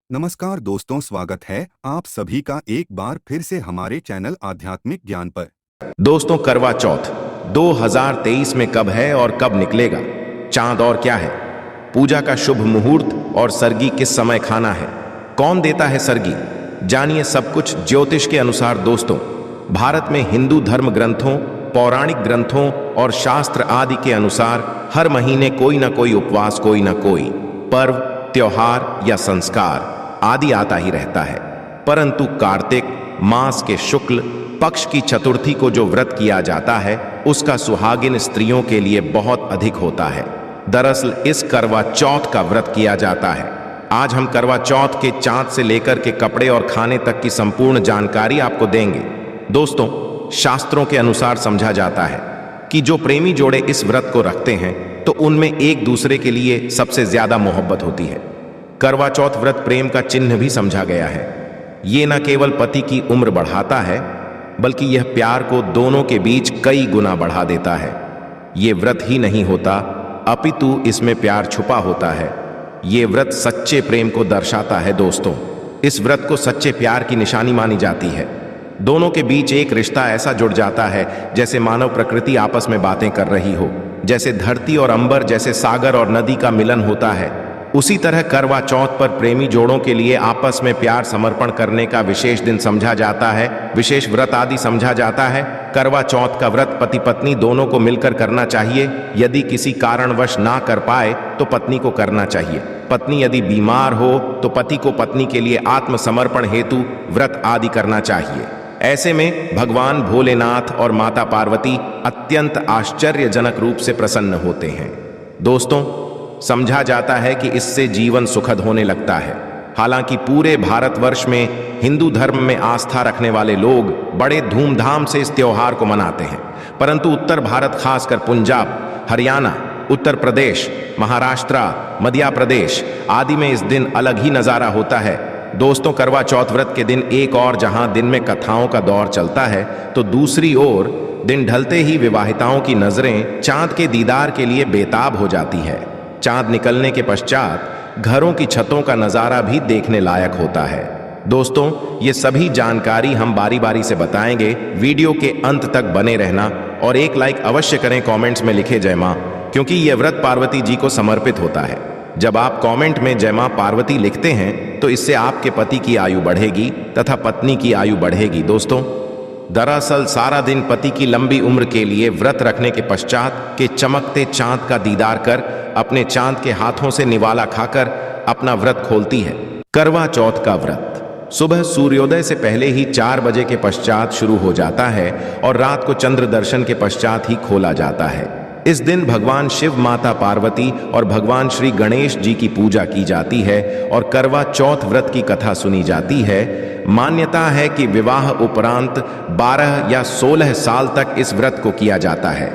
नमस्कार दोस्तों, स्वागत है आप सभी का एक बार फिर से हमारे चैनल आध्यात्मिक ज्ञान पर। दोस्तों, करवा चौथ 2023 में कब है और कब निकलेगा? चांद और क्या है? पूजा का शुभ मुहूर्त और सरगी किस समय खाना है? कौन देता है सरगी? जानिए सब कुछ ज्योतिष के अनुसार। दोस्तों, भारत में हिंदू धर्म ग्रंथों, पौराणिक ग्रंथों और शास्त्र आदि के अनुसार हर महीने कोई ना कोई उपवास, कोई ना कोई पर्व, त्योहार या संस्कार आदि आता ही रहता है। परंतु कार्तिक मास के शुक्ल पक्ष की चतुर्थी को जो व्रत किया जाता है उसका सुहागिन स्त्रियों के लिए बहुत अधिक होता है। दरअसल इस करवा चौथ का व्रत किया जाता है। आज हम करवा चौथ के चांद से लेकर के कपड़े और खाने तक की संपूर्ण जानकारी आपको देंगे। दोस्तों, शास्त्रों के अनुसार समझा जाता है कि जो प्रेमी जोड़े इस व्रत को रखते हैं तो उनमें एक दूसरे के लिए सबसे ज्यादा मोहब्बत होती है। करवा चौथ व्रत प्रेम का चिन्ह भी समझा गया है। ये न केवल पति की उम्र बढ़ाता है बल्कि यह प्यार को दोनों के बीच कई गुना बढ़ा देता है। ये व्रत ही नहीं होता अपितु इसमें प्यार छुपा होता है। ये व्रत सच्चे प्रेम को दर्शाता है। दोस्तों, इस व्रत को सच्चे प्यार की निशानी मानी जाती है। दोनों के बीच एक रिश्ता ऐसा जुड़ जाता है जैसे मानव प्रकृति आपस में बातें कर रही हो, जैसे धरती और अंबर, जैसे सागर और नदी का मिलन होता है। उसी तरह करवा चौथ पर प्रेमी जोड़ों के लिए आपस में प्यार समर्पण करने का विशेष दिन समझा जाता है, विशेष व्रत आदि समझा जाता है। करवा चौथ का व्रत पति पत्नी दोनों को मिलकर करना चाहिए। यदि किसी कारणवश ना कर पाए तो पत्नी को करना चाहिए। पत्नी यदि बीमार हो तो पति को पत्नी के लिए आत्मसमर्पण हेतु व्रत आदि करना चाहिए। ऐसे में भगवान भोलेनाथ और माता पार्वती अत्यंत आश्चर्यजनक रूप से प्रसन्न होते हैं। दोस्तों, समझा जाता है कि इससे जीवन सुखद होने लगता है। हालांकि पूरे भारतवर्ष में हिंदू धर्म में आस्था रखने वाले लोग बड़े धूमधाम से इस त्योहार को मनाते हैं, परंतु उत्तर भारत, खासकर पंजाब, हरियाणा, उत्तर प्रदेश, महाराष्ट्र, मध्य प्रदेश आदि में इस दिन अलग ही नज़ारा होता है। दोस्तों, करवा चौथ व्रत के दिन एक और जहां दिन में कथाओं का दौर चलता है तो दूसरी ओर दिन ढलते ही विवाहिताओं की नजरें चांद के दीदार के लिए बेताब हो जाती है। चांद निकलने के पश्चात घरों की छतों का नजारा भी देखने लायक होता है। दोस्तों, ये सभी जानकारी हम बारी बारी से बताएंगे। वीडियो के अंत तक बने रहना और एक लाइक अवश्य करें। कमेंट्स में लिखे जय मां, क्योंकि यह व्रत पार्वती जी को समर्पित होता है। जब आप कमेंट में जय मां पार्वती लिखते हैं तो इससे आपके पति की आयु बढ़ेगी तथा पत्नी की आयु बढ़ेगी। दोस्तों, दरअसल सारा दिन पति की लंबी उम्र के लिए व्रत रखने के पश्चात के चमकते चांद का दीदार कर अपने चांद के हाथों से निवाला खाकर अपना व्रत खोलती है। करवा चौथ का व्रत सुबह सूर्योदय से पहले ही 4 बजे के पश्चात शुरू हो जाता है और रात को चंद्र दर्शन के पश्चात ही खोला जाता है। इस दिन भगवान शिव, माता पार्वती और भगवान श्री गणेश जी की पूजा की जाती है और करवा चौथ व्रत की कथा सुनी जाती है। मान्यता है कि विवाह उपरांत 12 या 16 साल तक इस व्रत को किया जाता है।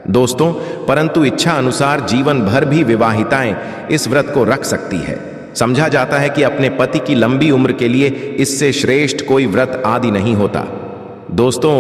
दोस्तों, परंतु इच्छा अनुसार जीवन भर भी विवाहिताएं इस व्रत को रख सकती है। समझा जाता है कि अपने पति की लंबी उम्र के लिए इससे श्रेष्ठ कोई व्रत आदि नहीं होता। दोस्तों,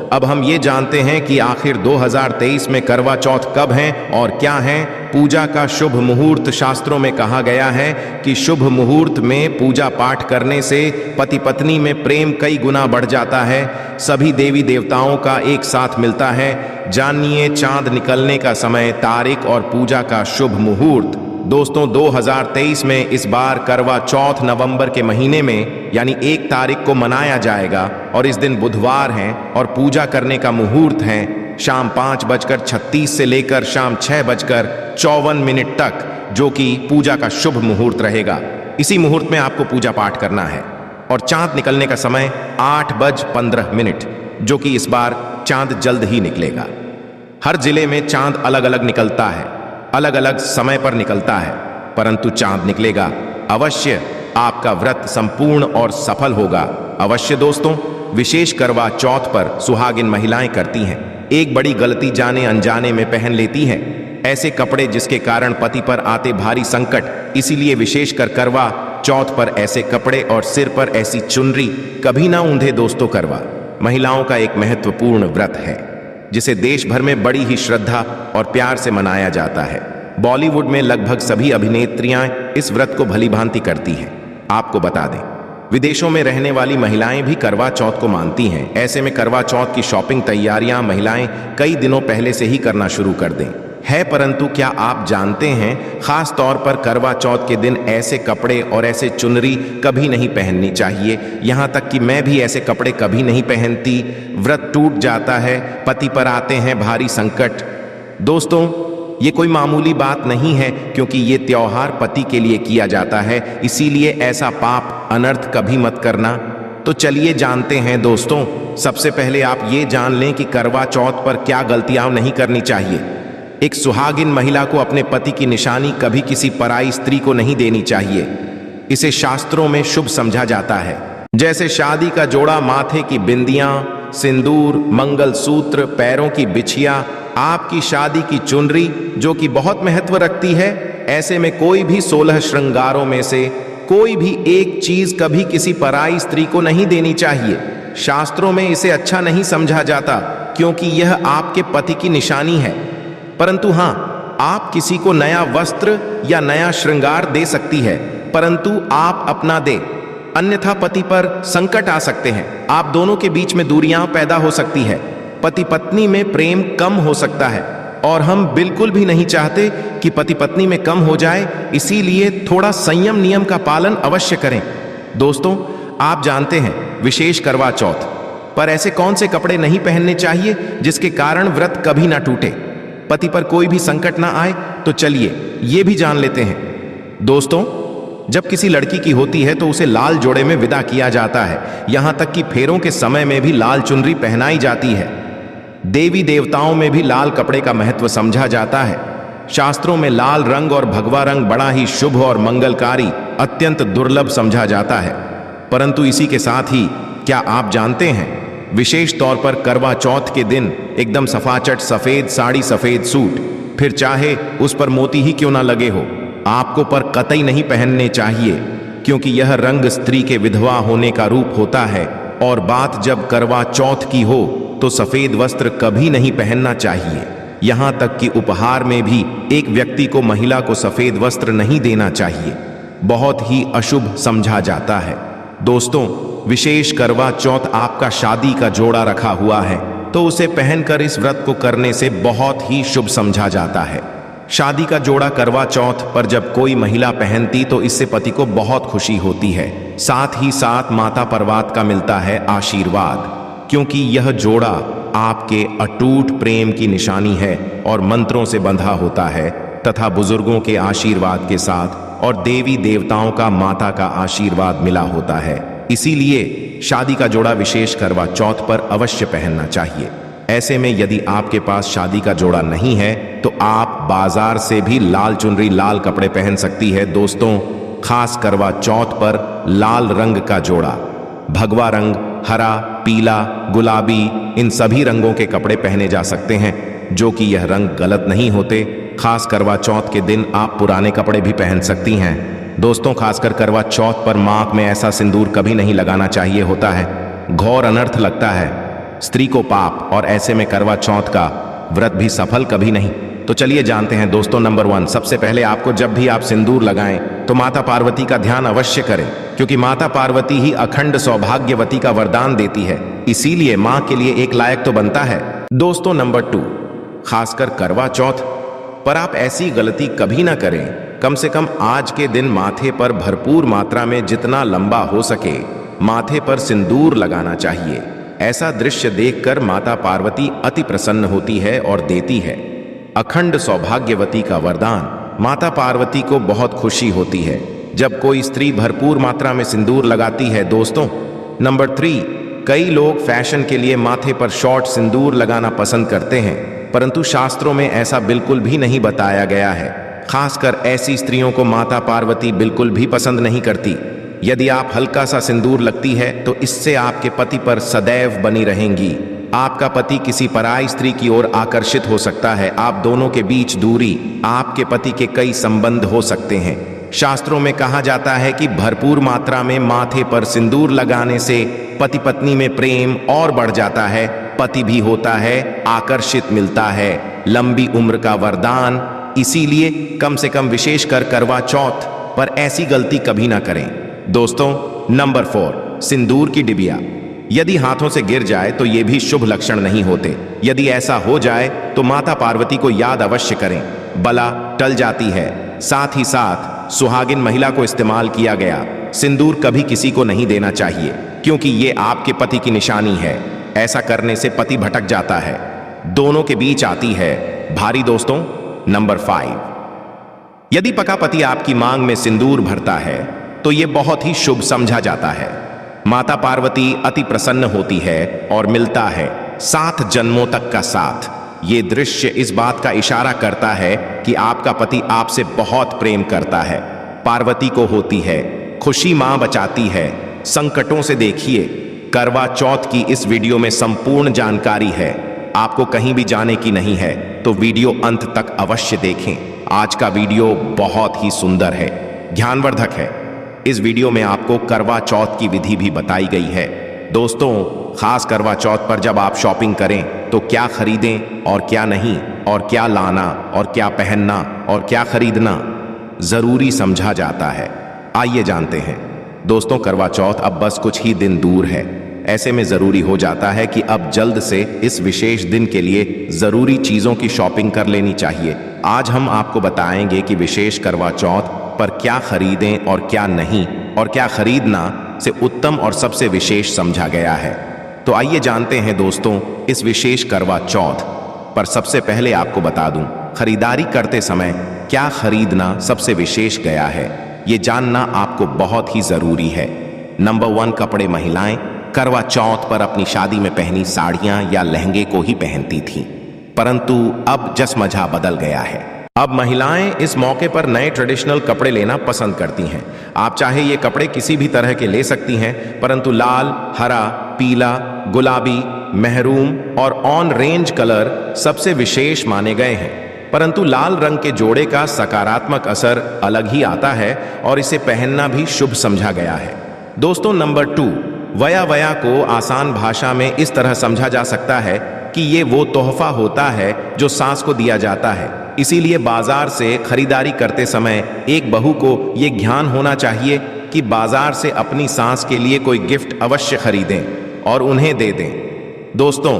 अब हम ये जानते हैं कि आखिर 2023 में करवा चौथ कब है और क्या है। पूजा का शुभ मुहूर्त शास्त्रों में कहा गया है कि शुभ मुहूर्त में पूजा पाठ करने से पति पत्नी में प्रेम कई गुना बढ़ जाता है। सभी देवी देवताओं का एक साथ मिलता है। जानिए चांद निकलने का समय, तारीख और पूजा का शुभ मुहूर्त। दोस्तों, 2023 में इस बार करवा चौथ नवंबर के महीने में यानी 1 तारीख को मनाया जाएगा और इस दिन बुधवार है और पूजा करने का मुहूर्त है शाम 5:36 से लेकर शाम 6:54 तक, जो कि पूजा का शुभ मुहूर्त रहेगा। इसी मुहूर्त में आपको पूजा पाठ करना है और चांद निकलने का समय 8:15, जो कि इस बार चांद जल्द ही निकलेगा। हर जिले में चांद अलग अलग निकलता है, अलग अलग समय पर निकलता है, परंतु चांद निकलेगा अवश्य। आपका व्रत संपूर्ण और सफल होगा अवश्य। दोस्तों, विशेष करवा चौथ पर सुहागिन महिलाएं करती हैं एक बड़ी गलती, जाने अनजाने में पहन लेती हैं ऐसे कपड़े जिसके कारण पति पर आते भारी संकट। इसीलिए विशेषकर करवा चौथ पर ऐसे कपड़े और सिर पर ऐसी चुनरी कभी ना ऊंधे। दोस्तों, करवा महिलाओं का एक महत्वपूर्ण व्रत है जिसे देश भर में बड़ी ही श्रद्धा और प्यार से मनाया जाता है। बॉलीवुड में लगभग सभी अभिनेत्रियां इस व्रत को भलीभांति करती हैं। आपको बता दें, विदेशों में रहने वाली महिलाएं भी करवा चौथ को मानती हैं। ऐसे में करवा चौथ की शॉपिंग तैयारियां महिलाएं कई दिनों पहले से ही करना शुरू कर दें है। परंतु क्या आप जानते हैं, खास तौर पर करवा चौथ के दिन ऐसे कपड़े और ऐसे चुनरी कभी नहीं पहननी चाहिए। यहां तक कि मैं भी ऐसे कपड़े कभी नहीं पहनती। व्रत टूट जाता है, पति पर आते हैं भारी संकट। दोस्तों, ये कोई मामूली बात नहीं है, क्योंकि ये त्योहार पति के लिए किया जाता है। इसीलिए ऐसा पाप अनर्थ कभी मत करना। तो चलिए जानते हैं दोस्तों। सबसे पहले आप ये जान लें कि करवा चौथ पर क्या गलतियां नहीं करनी चाहिए। एक सुहागिन महिला को अपने पति की निशानी कभी किसी पराई स्त्री को नहीं देनी चाहिए। इसे शास्त्रों में शुभ समझा जाता है। जैसे शादी का जोड़ा, माथे की बिंदियां, सिंदूर, मंगलसूत्र, पैरों की बिछिया, आपकी शादी की चुनरी जो कि बहुत महत्व रखती है। ऐसे में कोई भी 16 श्रृंगारों में से कोई भी एक चीज कभी किसी पराई स्त्री को नहीं देनी चाहिए। शास्त्रों में इसे अच्छा नहीं समझा जाता, क्योंकि यह आपके पति की निशानी है। परंतु हां, आप किसी को नया वस्त्र या नया श्रृंगार दे सकती है, परंतु आप अपना दे, अन्यथा पति पर संकट आ सकते हैं। आप दोनों के बीच में दूरियां पैदा हो सकती है। पति पत्नी में प्रेम कम हो सकता है, और हम बिल्कुल भी नहीं चाहते कि पति पत्नी में कम हो जाए। इसीलिए थोड़ा संयम नियम का पालन अवश्य करें। दोस्तों, आप जानते हैं, विशेष करवा चौथ पर ऐसे कौन से कपड़े नहीं पहनने चाहिए जिसके कारण व्रत कभी ना टूटे, पति पर कोई भी संकट ना आए। तो चलिए ये भी जान लेते हैं। दोस्तों, जब किसी लड़की की होती है तो उसे लाल जोड़े में विदा किया जाता है। यहां तक कि फेरों के समय में भी लाल चुनरी पहनाई जाती है। देवी देवताओं में भी लाल कपड़े का महत्व समझा जाता है। शास्त्रों में लाल रंग और भगवा रंग बड़ा ही शुभ और मंगलकारी, अत्यंत दुर्लभ समझा जाता है। परंतु इसी के साथ ही क्या आप जानते हैं, विशेष तौर पर करवा चौथ के दिन एकदम सफाचट सफेद साड़ी, सफेद सूट, फिर चाहे उस पर मोती ही क्यों ना लगे हो, आपको पर कतई नहीं पहनने चाहिए, क्योंकि यह रंग स्त्री के विधवा होने का रूप होता है। और बात जब करवा चौथ की हो तो सफेद वस्त्र कभी नहीं पहनना चाहिए। यहां तक कि उपहार में भी एक व्यक्ति को महिला को सफेद वस्त्र नहीं देना चाहिए, बहुत ही अशुभ समझा जाता है। दोस्तों, विशेष करवा चौथ आपका शादी का जोड़ा रखा हुआ है तो उसे पहनकर इस व्रत को करने से बहुत ही शुभ समझा जाता है। शादी का जोड़ा करवा चौथ पर जब कोई महिला पहनती तो इससे पति को बहुत खुशी होती है। साथ ही साथ माता पर्वत का मिलता है आशीर्वाद, क्योंकि यह जोड़ा आपके अटूट प्रेम की निशानी है और मंत्रों से बंधा होता है, तथा बुजुर्गों के आशीर्वाद के साथ और देवी देवताओं का, माता का आशीर्वाद मिला होता है। इसीलिए शादी का जोड़ा विशेष करवा चौथ पर अवश्य पहनना चाहिए। ऐसे में यदि आपके पास शादी का जोड़ा नहीं है तो आप बाजार से भी लाल चुनरी, लाल कपड़े पहन सकती है। दोस्तों, खास करवा चौथ पर लाल रंग का जोड़ा, भगवा रंग, हरा, पीला, गुलाबी, इन सभी रंगों के कपड़े पहने जा सकते हैं, जो कि यह रंग गलत नहीं होते। खास करवा चौथ के दिन आप पुराने कपड़े भी पहन सकती हैं। दोस्तों, खासकर करवा चौथ पर मांग में ऐसा सिंदूर कभी नहीं लगाना चाहिए होता है, घोर अनर्थ लगता है, स्त्री को पाप, और ऐसे में करवा चौथ का व्रत भी सफल कभी नहीं। तो चलिए जानते हैं दोस्तों। नंबर 1, सबसे पहले आपको जब भी आप सिंदूर लगाएं तो माता पार्वती का ध्यान अवश्य करें, क्योंकि माता पार्वती ही अखंड सौभाग्यवती का वरदान देती है। इसीलिए मां के लिए एक लायक तो बनता है। दोस्तों, नंबर 2, खासकर करवा चौथ पर आप ऐसी गलती कभी ना करें। कम से कम आज के दिन माथे पर भरपूर मात्रा में जितना लंबा हो सके माथे पर सिंदूर लगाना चाहिए। ऐसा दृश्य देखकर माता पार्वती अति प्रसन्न होती है और देती है अखंड सौभाग्यवती का वरदान। माता पार्वती को बहुत खुशी होती है जब कोई स्त्री भरपूर मात्रा में सिंदूर लगाती है। दोस्तों, नंबर 3, कई लोग फैशन के लिए माथे पर शॉर्ट सिंदूर लगाना पसंद करते हैं, परंतु शास्त्रों में ऐसा बिल्कुल भी नहीं बताया गया है। खासकर ऐसी स्त्रियों को माता पार्वती बिल्कुल भी पसंद नहीं करती। यदि आप हल्का सा सिंदूर लगती है तो इससे आपके पति पर सदैव बनी रहेंगी। आपका पति किसी पराई स्त्री की ओर आकर्षित हो सकता है। आप दोनों के बीच दूरी, आपके पति के कई संबंध हो सकते हैं। शास्त्रों में कहा जाता है कि भरपूर मात्रा में माथे पर सिंदूर लगाने से पति पत्नी में प्रेम और बढ़ जाता है, पति भी होता है आकर्षित, मिलता है लंबी उम्र का वरदान। इसीलिए कम से कम विशेषकर करवा चौथ पर ऐसी गलती कभी ना करें। दोस्तों, नंबर 4, सिंदूर की डिबिया। यदि हाथों से गिर जाए तो ये भी शुभ लक्षण नहीं होते। यदि ऐसा हो जाए तो माता पार्वती को याद अवश्य करें, बला टल जाती है। साथ ही साथ सुहागिन महिला को इस्तेमाल किया गया सिंदूर कभी किसी को नहीं देना चाहिए, क्योंकि ये आपके पति की निशानी है। ऐसा करने से पति भटक जाता है, दोनों के बीच आती है भारी। दोस्तों, नंबर 5, यदि पका पति आपकी मांग में सिंदूर भरता है तो यह बहुत ही शुभ समझा जाता है। माता पार्वती अति प्रसन्न होती है और मिलता है 7 जन्मों तक का साथ। ये दृश्य इस बात का इशारा करता है कि आपका पति आपसे बहुत प्रेम करता है। पार्वती को होती है खुशी, मां बचाती है संकटों से। देखिए, करवा चौथ की इस वीडियो में संपूर्ण जानकारी है, आपको कहीं भी जाने की नहीं है, तो वीडियो अंत तक अवश्य देखें। आज का वीडियो बहुत ही सुंदर है, ज्ञानवर्धक है। इस वीडियो में आपको करवा चौथ की विधि भी बताई गई है। दोस्तों, खास करवा चौथ पर जब आप शॉपिंग करें तो क्या खरीदें और क्या नहीं, और क्या लाना और क्या पहनना और क्या खरीदना जरूरी समझा जाता है। आइए जानते हैं। दोस्तों, करवा चौथ अब बस कुछ ही दिन दूर है। ऐसे में जरूरी हो जाता है कि अब जल्द से इस विशेष दिन के लिए जरूरी चीजों की शॉपिंग कर लेनी चाहिए। आज हम आपको बताएंगे कि विशेष करवा चौथ पर क्या खरीदें और क्या नहीं, और क्या खरीदना से उत्तम और सबसे विशेष समझा गया है। तो आइए जानते हैं दोस्तों, इस विशेष करवा चौथ पर सबसे पहले आपको बता दूं, खरीदारी करते समय क्या खरीदना सबसे विशेष गया है, ये जानना आपको बहुत ही जरूरी है। नंबर 1, कपड़े। महिलाएं करवा चौथ पर अपनी शादी में पहनी साड़ियां या लहंगे को ही पहनती थीं, परंतु अब जसमजा बदल गया है। अब महिलाएं इस मौके पर नए ट्रेडिशनल कपड़े लेना पसंद करती हैं। आप चाहे ये कपड़े किसी भी तरह के ले सकती हैं, परंतु लाल, हरा, पीला, गुलाबी, महरून और ऑन रेंज कलर सबसे विशेष माने गए हैं। परंतु लाल रंग के जोड़े का सकारात्मक असर अलग ही आता है और इसे पहनना भी शुभ समझा गया है। दोस्तों, नंबर 2, वया। वया को आसान भाषा में इस तरह समझा जा सकता है कि ये वो तोहफा होता है जो सास को दिया जाता है। इसीलिए बाजार से खरीदारी करते समय एक बहू को ये ज्ञान होना चाहिए कि बाजार से अपनी सास के लिए कोई गिफ्ट अवश्य खरीदें और उन्हें दे दें। दोस्तों,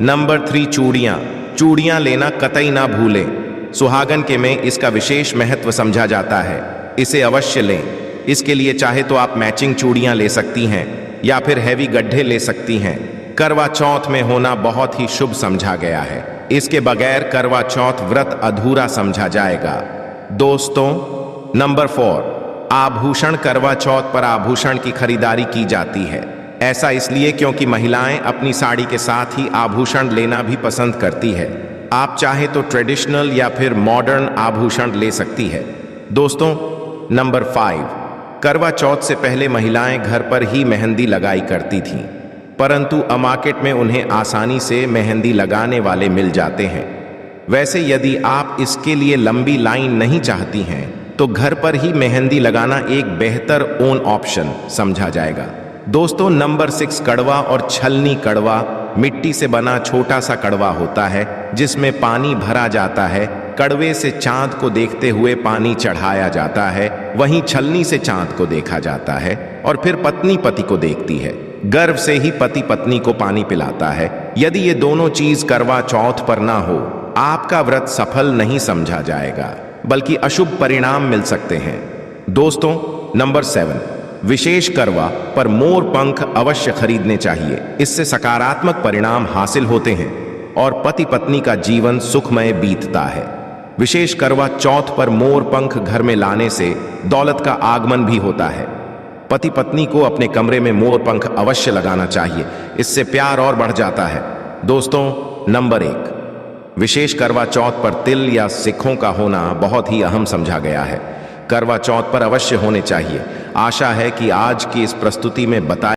नंबर 3, चूड़ियां। चूड़ियां लेना कतई ना भूलें। सुहागन के में इसका विशेष महत्व समझा जाता है, इसे अवश्य लें। इसके लिए चाहे तो आप मैचिंग चूड़ियां ले सकती हैं या फिर हैवी गड्ढे ले सकती हैं। करवा चौथ में होना बहुत ही शुभ समझा गया है, इसके बगैर करवा चौथ व्रत अधूरा समझा जाएगा। दोस्तों, नंबर 4, आभूषण। करवा चौथ पर आभूषण की खरीदारी की जाती है। ऐसा इसलिए क्योंकि महिलाएं अपनी साड़ी के साथ ही आभूषण लेना भी पसंद करती है। आप चाहे तो ट्रेडिशनल या फिर मॉडर्न आभूषण ले सकती है। दोस्तों, नंबर 5, करवा चौथ से पहले महिलाएं घर पर ही मेहंदी लगाई करती थीं, परंतु अब मार्केट में उन्हें आसानी से मेहंदी लगाने वाले मिल जाते हैं। वैसे यदि आप इसके लिए लंबी लाइन नहीं चाहती हैं तो घर पर ही मेहंदी लगाना एक बेहतर ओन ऑप्शन समझा जाएगा। दोस्तों, नंबर 6, कड़वा और छलनी। कड़वा मिट्टी से बना छोटा सा कड़वा होता है जिसमें पानी भरा जाता है। कड़वे से चांद को देखते हुए पानी चढ़ाया जाता है, वहीं छलनी से चांद को देखा जाता है और फिर पत्नी पति को देखती है। गर्व से ही पति पत्नी को पानी पिलाता है। यदि ये दोनों चीज करवा चौथ पर ना हो, आपका व्रत सफल नहीं समझा जाएगा, बल्कि अशुभ परिणाम मिल सकते हैं। दोस्तों, नंबर 7, विशेष करवा पर मोर पंख अवश्य खरीदने चाहिए। इससे सकारात्मक परिणाम हासिल होते हैं और पति पत्नी का जीवन सुखमय बीतता है। विशेष करवा चौथ पर मोर पंख घर में लाने से दौलत का आगमन भी होता है। पति पत्नी को अपने कमरे में मोर पंख अवश्य लगाना चाहिए, इससे प्यार और बढ़ जाता है। दोस्तों, नंबर 1, विशेष करवा चौथ पर तिल या सिक्कों का होना बहुत ही अहम समझा गया है। करवा चौथ पर अवश्य होने चाहिए। आशा है कि आज की इस प्रस्तुति में बताया